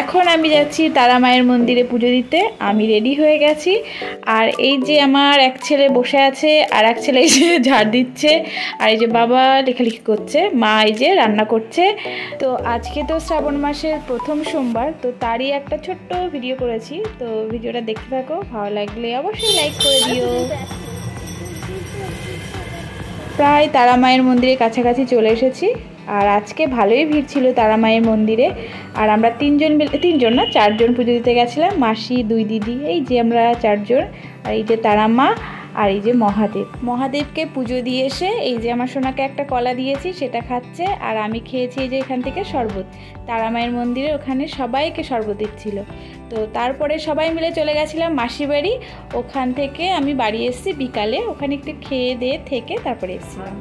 এখন আমি যাচ্ছি তারা মায়ের মন্দিরে পুজো দিতে। আমি রেডি হয়ে গেছি। আর এই যে আমার এক ছেলে বসে আছে, আর এক ছেলে এসে ঝাড় দিচ্ছে, আর এই যে বাবা লেখালেখি করছে, মা এই যে রান্না করছে। তো আজকে তো শ্রাবণ মাসের প্রথম সোমবার, তো তারই একটা ছোট্ট ভিডিও করেছি। তো ভিডিওটা দেখতে থাকো, ভালো লাগলে অবশ্যই লাইক করে দিও। প্রায় তারা মায়ের মন্দিরের কাছাকাছি চলে এসেছি। আর আজকে ভালোই ভিড় ছিল তারা মায়ের মন্দিরে। আর আমরা তিনজন না 4 জন পুজো দিতে গেছিলাম, মাসি, 2 দিদি, এই যে আমরা 4 জন। আর এই যে তারা মা, আর এই যে মহাদেবকে পুজো দিয়ে এসে এই যে আমার সোনাকে একটা কলা দিয়েছি, সেটা খাচ্ছে। আর আমি খেয়েছি এই যে এখান থেকে শরবত। তারা মায়ের মন্দিরে ওখানে সবাইকে শরবত দিচ্ছিল। তো তারপরে সবাই মিলে চলে গেছিলাম মাসি বাড়ি। ওখান থেকে আমি বাড়ি এসেছি বিকালে, ওখানে একটু খেয়ে দিয়ে থেকে তারপরে এসেছিলাম।